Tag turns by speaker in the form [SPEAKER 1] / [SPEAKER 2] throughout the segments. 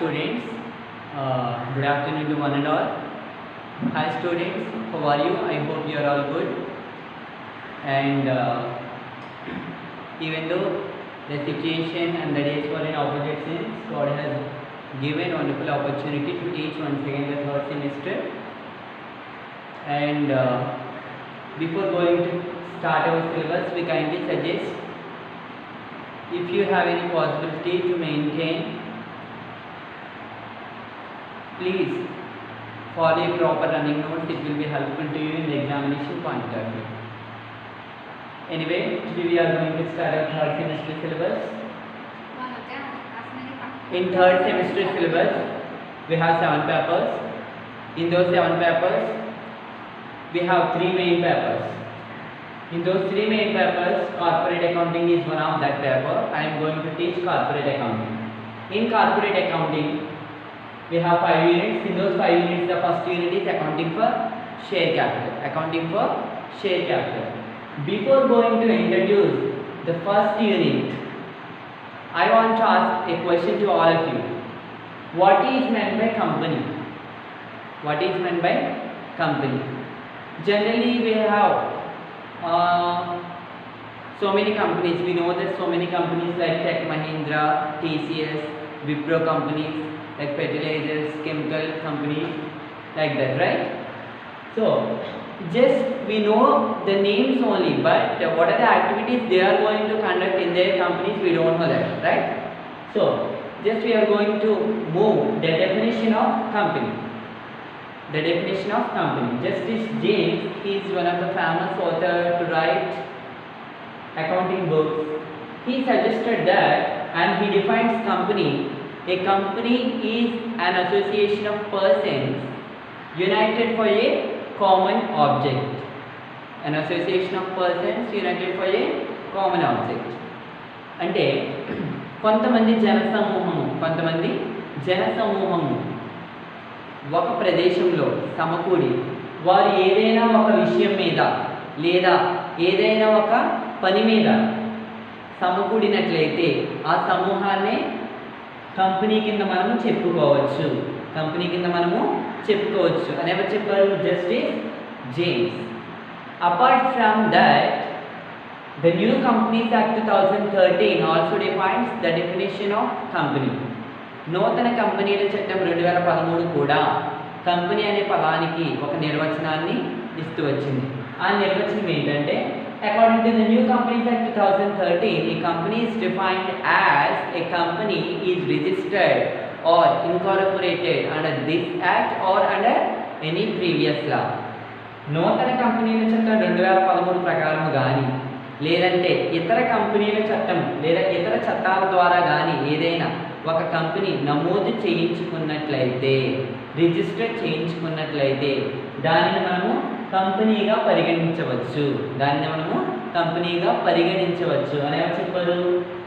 [SPEAKER 1] students, good afternoon to one and all. Hi students, how are you? I hope you are all good. And even though the situation and the days were in opposite sense, God has given wonderful opportunity to teach once again the third semester. And before going to start our syllabus, we kindly suggest, if you have any possibility to maintain, please follow a proper running notes. It will be helpful to you in the examination point of view. Anyway, today we are going to start our third semester syllabus. In third semester syllabus, we have 7 papers. In those 7 papers, we have 3 main papers. In those 3 main papers, corporate accounting is one of that paper. I am going to teach corporate accounting. In corporate accounting, we have 5 units. In those 5 units, the first unit is accounting for share capital. Accounting for share capital. Before going to introduce the first unit, I want to ask a question to all of you. What is meant by company? What is meant by company? Generally, we have so many companies. We know that so many companies like Tech Mahindra, TCS, Wipro companies, like fertilizers, chemical companies, like that, right? So, just we know the names only, but what are the activities they are going to conduct in their companies, we don't know that, right? So, just we are going to move the definition of company. The definition of company. Justice James is one of the famous authors to write accounting books. He suggested that, and he defines company. A company is an association of persons united for a common object. An association of persons united for a common object. అంటే కొంతమంది జనసమూహము ఒక ప్రదేశంలో సమకూడి వారు ఏదైనా ఒక విషయం మీద లేదా ఏదైనా ఒక పని మీద సమకూడినట్లయితే ఆ సమూహాన్నే కంపెనీ కింద మనము చెప్పుకోవచ్చు. కంపెనీ కింద మనము చెప్పుకోవచ్చు అని ఎవరు చెప్పారు? Justice James. Apart from that, the new companies act 2013 also defines the definition of company. నూతన కంపెనీల చట్టం 2013 కూడా కంపెనీ అనే పదానికి ఒక నిర్వచనాన్ని ఇస్తూ వచ్చింది. ఆ నిర్వచనం ఏంటంటే, according to the new companies act 2013, a company is defined as a company is registered or incorporated under this act or under any previous law. నూతన కంపెనీల చట్టం 2013 ప్రకారం కానీ లేదంటే ఇతర కంపెనీల చట్టం లేదా ఇతర చట్టాల ద్వారా కానీ ఏదైనా ఒక కంపెనీ నమోదు చేయించుకున్నట్లయితే, రిజిస్టర్ చేయించుకున్నట్లయితే దానిని మనము కంపెనీగా పరిగణించవచ్చు. అని ఎవరు చెప్పారు?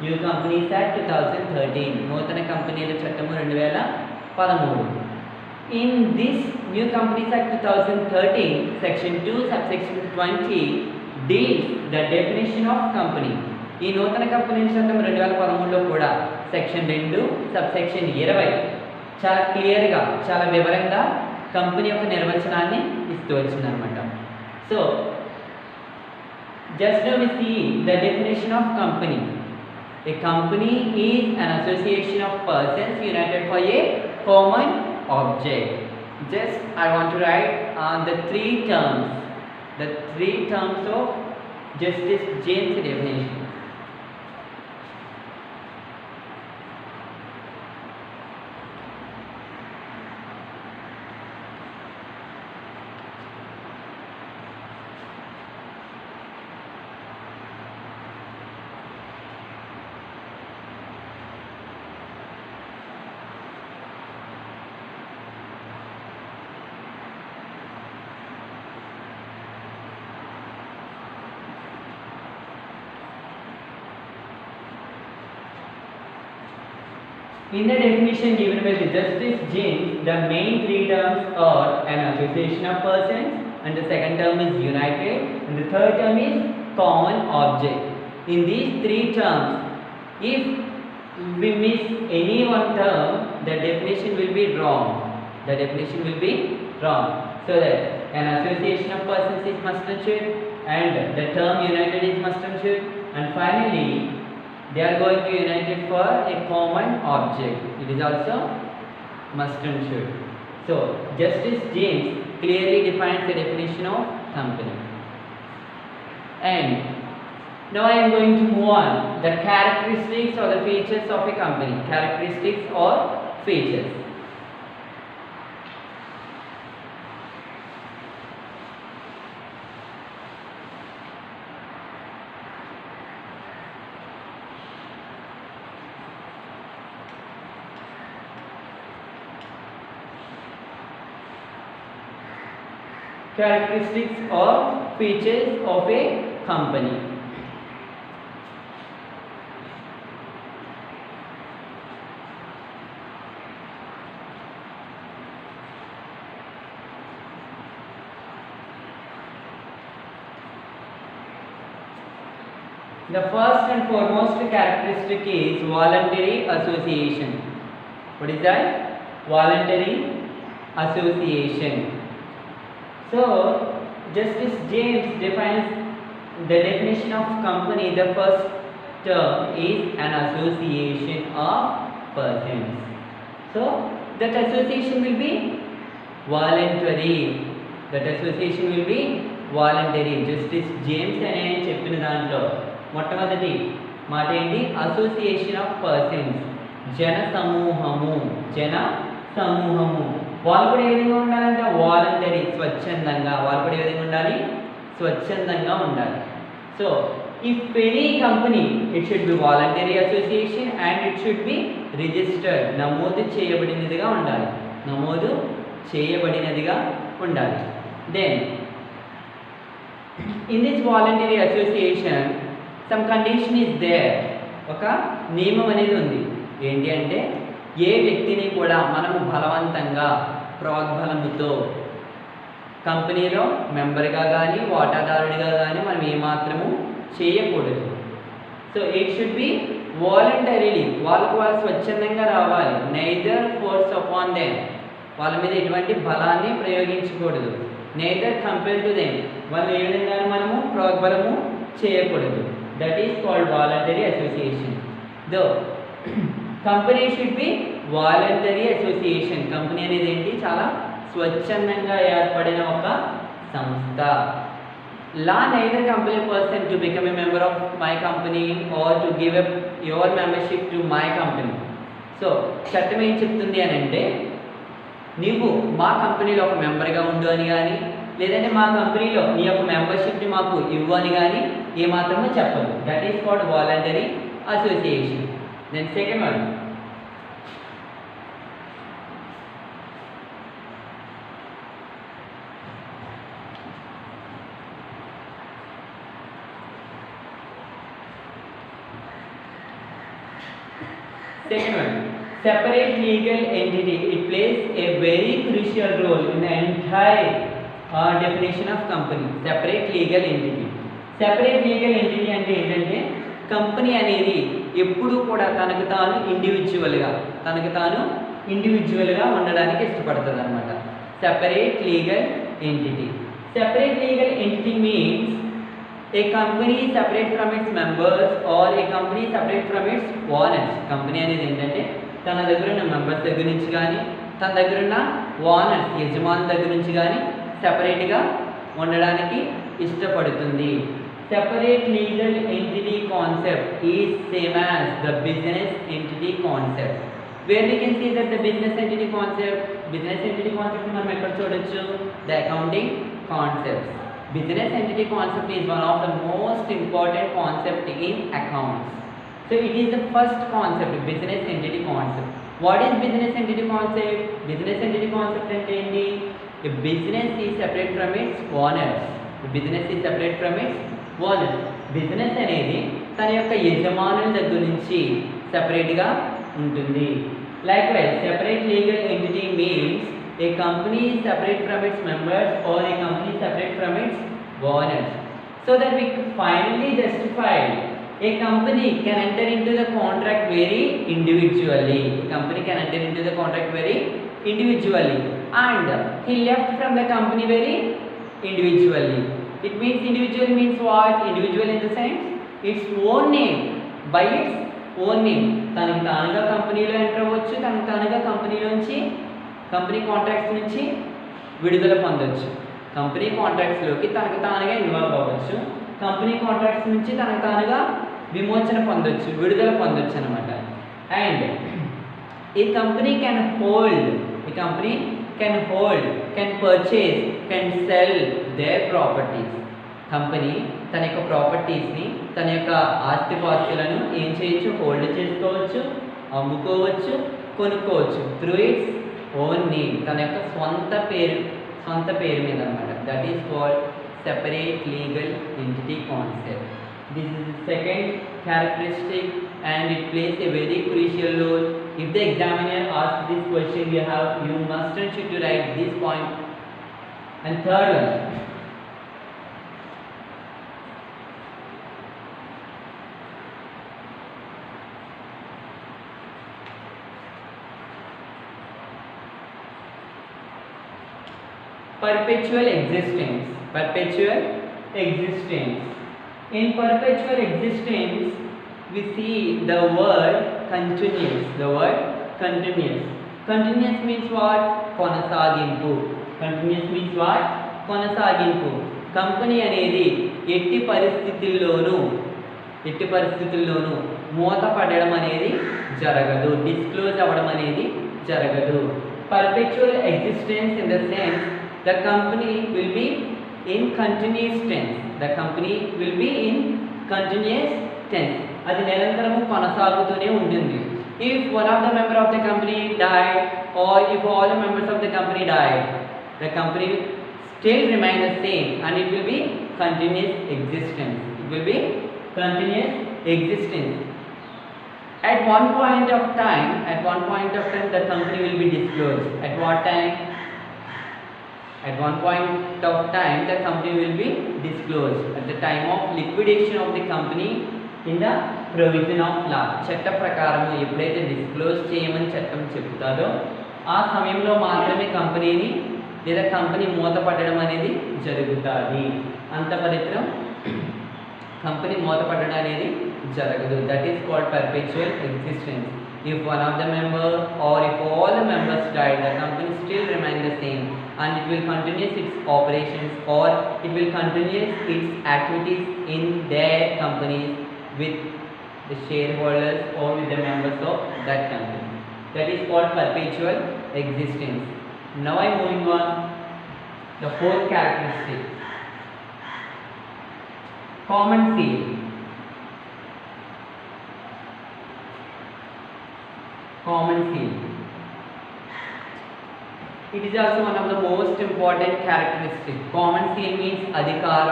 [SPEAKER 1] న్యూ కంపెనీస్ యాక్ట్ 2013, నూతన కంపెనీల చట్టము 2013. In this new companies act 2013, section 2 subsection 20 deals the definition of company. ఈ నూతన కంపెనీల చట్టం 2013లో కూడా సెక్షన్ 2 సబ్సెక్షన్ 20 చాలా క్లియర్గా, చాలా వివరంగా కంపెనీ యొక్క నిర్వచనాన్ని ఇస్తూ వచ్చిందనమాట. So just now we see the definition of company. A company is an association of persons united for a common object. Just I want to write the 3 terms of Justice James' definition. In the definition given by the Justice James, the main 3 terms are an association of persons, and the second term is united, and the third term is common object. In these 3 terms, if we miss any one term, the definition will be wrong. The definition will be wrong. So that an association of persons is must and should, and the term united is must and should, and finally they are going to unite it for a common object. It is also must and should. So Justice James clearly defines the definition of company. And now I am going to move on. The characteristics or the features of a company. Characteristics or features. Characteristics or features of a company. The first and foremost characteristic is voluntary association. What is that? Voluntary association. So, Justice James defines the definition of company. The first term is an association of persons. So, that association will be voluntary. That association will be voluntary. Justice James అనే చెప్పిన దాంట్లో మొట్టమొదటి మాట ఏంటి? Association of persons, జన సమూహము. జన సమూహము వాళ్ళు కూడా ఏ విధంగా ఉండాలంటే వాలంటరీ, స్వచ్ఛందంగా. వాళ్ళు కూడా ఏ విధంగా ఉండాలి? స్వచ్ఛందంగా ఉండాలి. So if any company it should be voluntary association and it should be registered, నమోదు చేయబడినదిగా ఉండాలి. నమోదు చేయబడినదిగా ఉండాలి. Then in this voluntary association some condition is there. ఒక నియమం అనేది ఉంది. ఏంటి అంటే ఏ వ్యక్తిని కూడా మనము బలవంతంగా ప్రోద్బలముతో కంపెనీలో మెంబర్గా కానీ వాటాదారుడిగా కానీ మనం ఏమాత్రము చేయకూడదు. So it should B voluntarily, వాళ్ళకు వాళ్ళు స్వచ్ఛందంగా రావాలి. నైదర్ ఫోర్స్ అపాన్ దెమ్, వాళ్ళ మీద ఎటువంటి బలాన్ని ప్రయోగించకూడదు. నైదర్ కంపేర్ టు దెమ్, వాళ్ళు ఏ విధంగా మనము ప్రోద్బలము చేయకూడదు. That is called voluntary association. Though company should be voluntary association. Company అనేది ఏంటి? చాలా స్వచ్ఛందంగా ఏర్పడిన ఒక సంస్థ. Law neither company person to become a member of my company or to give up your membership to my company. So చట్టం ఏం చెప్తుంది అని అంటే, నీవు మా కంపెనీలో ఒక మెంబర్గా ఉండు అని కానీ, లేదంటే మా కంపెనీలో నీ యొక్క మెంబర్షిప్ని మాకు ఇవ్వు అని కానీ ఏమాత్రమో చెప్పదు. That is called voluntary association. Then second one, separate legal entity. It plays a very crucial role in the entire definition of company. Separate legal entity. Separate legal entity అంటే ఏంటంటే, కంపెనీ అనేది ఎప్పుడూ కూడా తనకు తాను ఇండివిజువల్గా ఉండడానికి ఇష్టపడుతుంది అనమాట. Separate legal entity. Separate legal entity means a company separate from its members or a company separate from its owners. Company అనేది ఏంటంటే తన దగ్గర ఉన్న మెంబర్స్ దగ్గర నుంచి కానీ, తన దగ్గర ఉన్న ఓనర్స్ యజమానుల దగ్గర నుంచి కానీ సెపరేట్గా ఉండడానికి ఇష్టపడుతుంది. Separate legal entity concept is same as the business entity concept. Where we can see that the business entity concept మనం ఎక్కడ చూడొచ్చు? The accounting concepts. Business entity concept is one of the most important concept in accounts. So it is the first concept, business entity concept. What is business entity concept? Business entity concept అంటే ఏంటి? A business is separate from its owners. A business is separate from its owner. Business అనేది తన యొక్క యజమానుల దగ్గర నుంచి సెపరేట్గా ఉంటుంది. Likewise separate legal entity means a company separate from its members or a company separate from its owners. So that we finally justify A company can enter into the contract very individually. A company can enter into the contract very individually, and he left from the company very individually. It means individual means what? Individual in the sense its own name, by its own name. తనకు తానుగా కంపెనీలో enter అవ్వచ్చు, తనకు తానుగా కంపెనీలోంచి company contracts నుంచి విడుదల పొందొచ్చు. Company కాంట్రాక్ట్స్లోకి తనకు తానుగా ఇన్వాల్వ్ అవ్వచ్చు, కంపెనీ కాంట్రాక్ట్స్ నుంచి తనకు తానుగా విమోచన పొందొచ్చు, విడుదల పొందొచ్చు అనమాట. And A company can hold, can purchase, can sell their properties. Company తన యొక్క ప్రాపర్టీస్ని, తన యొక్క ఆస్తిపాస్తులను ఏం చేయొచ్చు? హోల్డ్ చేసుకోవచ్చు, అమ్ముకోవచ్చు, కొనుక్కోవచ్చు త్రూ ఇట్స్ ఓన్ నేమ్, తన యొక్క స్వంత పేరు మీద అనమాట. That is called separate legal entity concept. This is the second characteristic and it plays a very crucial role. If the examiner asks this question, you must and should to write this point. And third one, perpetual existence. In perpetual existence, we see the word continuous. Continuous means what? కొనసాగింపు. Company అనేది ఎట్టి పరిస్థితుల్లోనూ మూతపడడం అనేది జరగదు, disclose అవ్వడం అనేది జరగదు. Perpetual existence in the sense the company will be in continuous tense. అది నిరంతరము కొనసాగుతూనే ఉంటుంది. If one of the member of the company died or if all the members of the company died, the company still remain the same and it will be continuous existence. At one point of time the company will be disclosed. At what time? At one point of time the company will be disclosed at the time of liquidation of the company in the provision of law. చట్ట ప్రకారం ఎప్పుడైతే disclose చేయమని చట్టం చెప్తారో ఆ సమయంలో మాత్రమే కంపెనీని లేదా కంపెనీ మూతపడడం అనేది జరుగుతుంది. అంత పరిత్రం కంపెనీ మూతపడడం అనేది జరగదు. That is called perpetual existence. If one of the member or if all the members died, the company still remain the same and it will continue its operations or it will continue its activities in their companies with the shareholders or with the members of that company. That is called perpetual existence. Now I am moving on the fourth characteristic, common seal. It is also one of the most important characteristics. Common seal means adhikara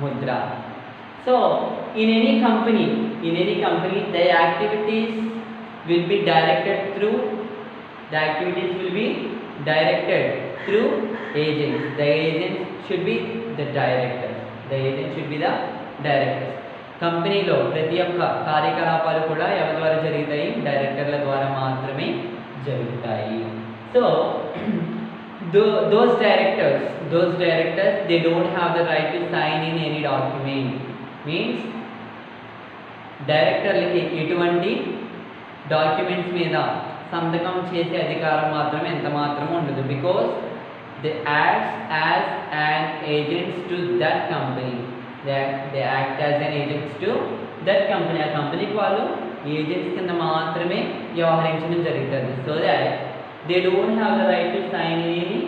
[SPEAKER 1] mudra. So in any company their activities will be directed through agents. The agents should be the directors. కంపెనీలో ప్రతి ఒక్క కార్యకలాపాలు కూడా ఎవరి ద్వారా జరుగుతాయి? డైరెక్టర్ల ద్వారా మాత్రమే జరుగుతాయి. So those directors they don't have the right to sign in any document. Means డైరెక్టర్లకి ఎటువంటి డాక్యుమెంట్స్ మీద సంతకం చేసే అధికారం మాత్రం ఎంత మాత్రం ఉండదు. Because they act as an agents to that company. They act as an agents to that company. ఆ కంపెనీకి వాళ్ళు ఏజెంట్స్ కింద మాత్రమే వ్యవహరించడం జరుగుతుంది. So that they don't have the right to sign any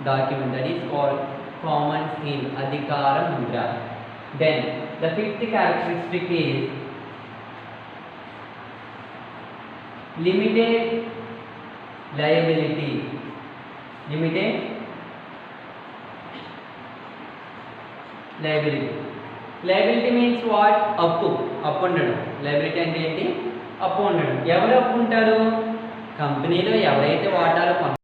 [SPEAKER 1] document. That is called common seal, అధికార ముద్ర. Then the fifth characteristic is limited liability. Liability means what? అప్పు ఉండడం. లయబిలిటీ అంటే ఏంటి? అప్పు ఉండడం. ఎవరు అప్పు ఉంటారు? కంపెనీలో ఎవరైతే వాటాలు